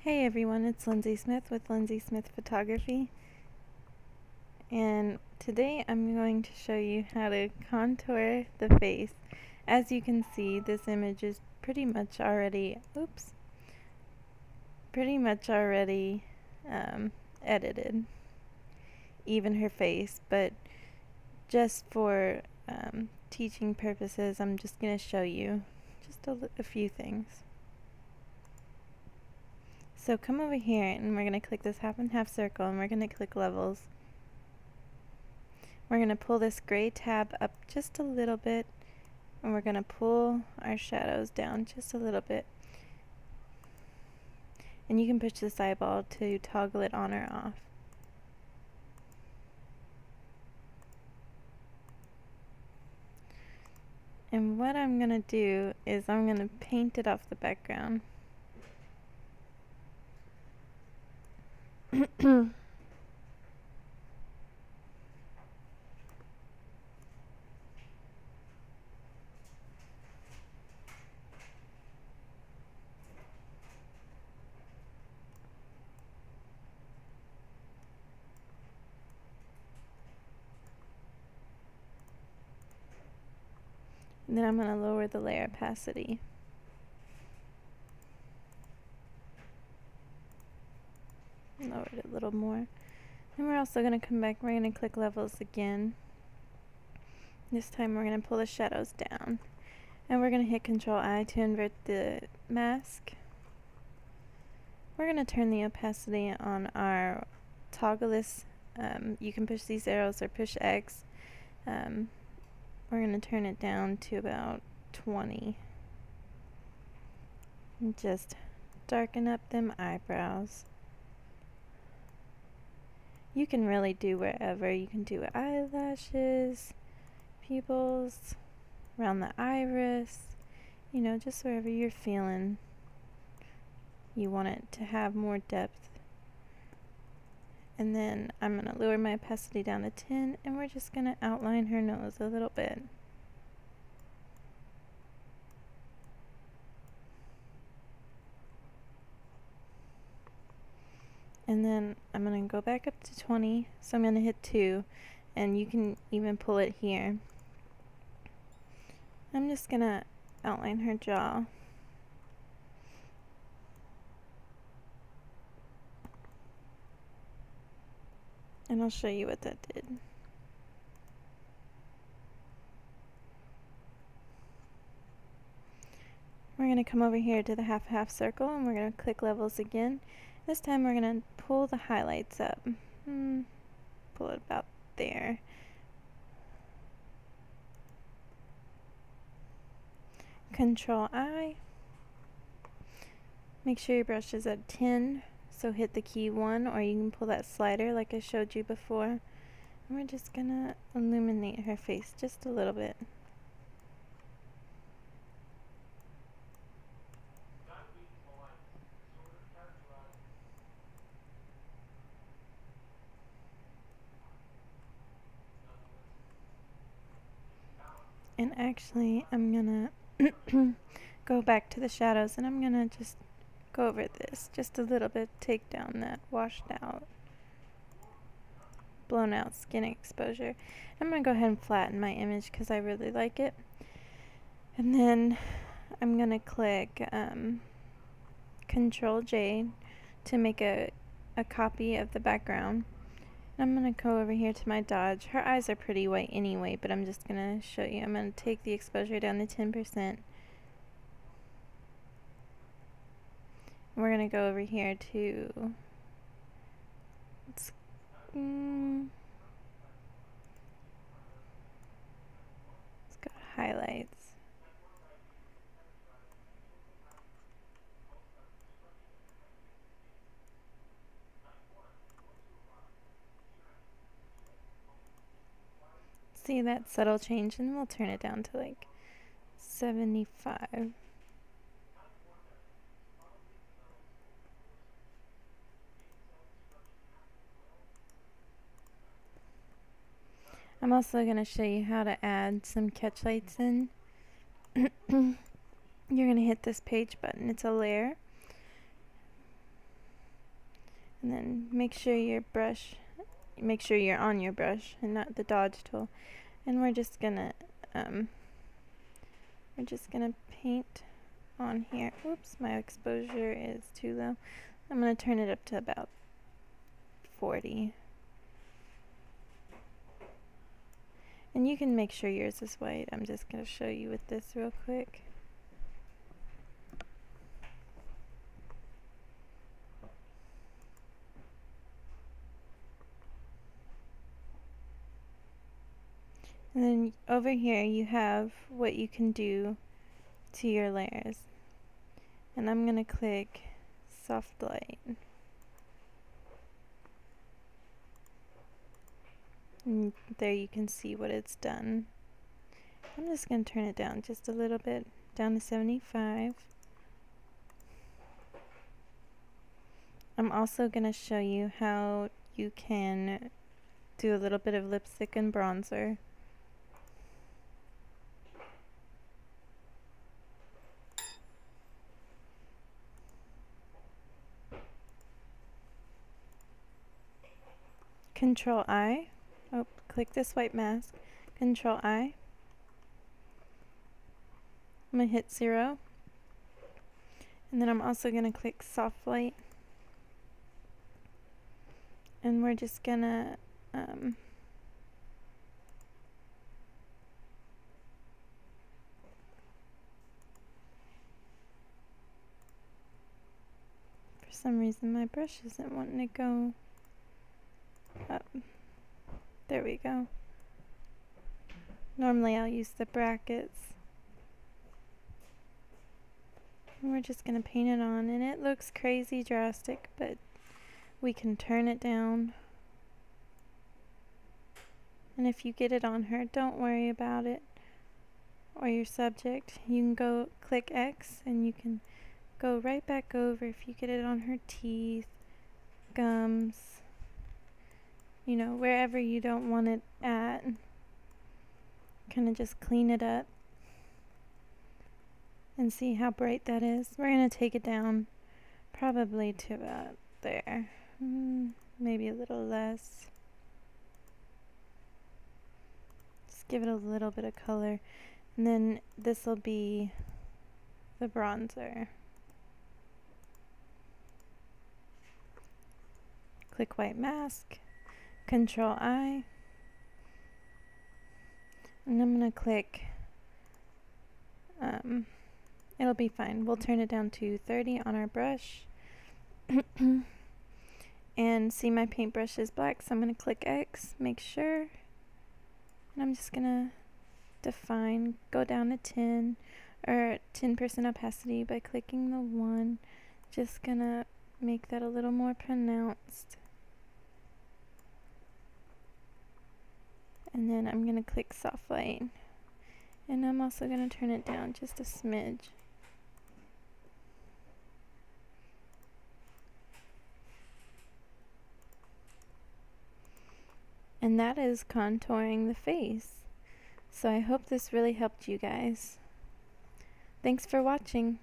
Hey everyone, it's Lindsay Smith with Lindsay Smith Photography, and today I'm going to show you how to contour the face. As you can see, this image is pretty much already edited, even her face, but just for teaching purposes, I'm just going to show you just a few things. So come over here and we're going to click this half and half circle and we're going to click levels. We're going to pull this gray tab up just a little bit and we're going to pull our shadows down just a little bit. And you can push this eyeball to toggle it on or off. And what I'm going to do is I'm going to paint it off the background. And then I'm going to lower the layer opacity. Lower it a little more. And we're also going to come back, we're going to click levels again. This time we're going to pull the shadows down. And we're going to hit Control I to invert the mask. We're going to turn the opacity on our toggle this. You can push these arrows or push X. We're going to turn it down to about 20. And just darken up them eyebrows. You can really do wherever. You can do eyelashes, pupils, around the iris, you know, just wherever you're feeling you want it to have more depth. And then I'm going to lower my opacity down to 10 and we're just going to outline her nose a little bit. And then I'm going to go back up to 20, so I'm going to hit 2, and you can even pull it here. I'm just going to outline her jaw. And I'll show you what that did. We're going to come over here to the half circle and we're going to click levels again. This time we're going to pull the highlights up. Pull it about there. Control I. Make sure your brush is at 10, so hit the key 1, or you can pull that slider like I showed you before. And we're just going to illuminate her face just a little bit. And actually, I'm gonna go back to the shadows and I'm gonna just go over this just a little bit, take down that washed out, blown out skin exposure. I'm gonna go ahead and flatten my image because I really like it. And then I'm gonna click Control J to make a copy of the background. I'm going to go over here to my dodge. Her eyes are pretty white anyway, but I'm just going to show you. I'm going to take the exposure down to 10%. We're going to go over here to, let's go to highlights. See that subtle change, and we'll turn it down to like 75. I'm also going to show you how to add some catch lights in. You're going to hit this page button. It's a layer. And then make sure you're on your brush and not the dodge tool. And we're just gonna paint on here. Oops, my exposure is too low. I'm gonna turn it up to about 40. And you can make sure yours is white. I'm just gonna show you with this real quick. And then over here you have what you can do to your layers. And I'm gonna click soft light. And there you can see what it's done. I'm just gonna turn it down just a little bit, down to 75. I'm also gonna show you how you can do a little bit of lipstick and bronzer. Control I. Oh, click this white mask. Control I. I'm going to hit 0. And then I'm also going to click soft light. And we're just going to for some reason my brush isn't wanting to go up. There we go. Normally I'll use the brackets. And we're just going to paint it on, and it looks crazy drastic, but we can turn it down. And if you get it on her, don't worry about it, or your subject. You can go click X and you can go right back over if you get it on her teeth, gums, you know, wherever you don't want it at. Kind of just clean it up and see how bright that is. We're going to take it down probably to about there, maybe a little less. Just give it a little bit of color, and then this will be the bronzer. Click white mask, Control I, and I'm going to click it'll be fine. We'll turn it down to 30 on our brush. And see, my paintbrush is black, so I'm going to click X, make sure. And I'm just going to define, go down to 10, or 10% opacity by clicking the 1. Just going to make that a little more pronounced. And then I'm going to click soft light. And I'm also going to turn it down just a smidge. And that is contouring the face. So I hope this really helped you guys. Thanks for watching.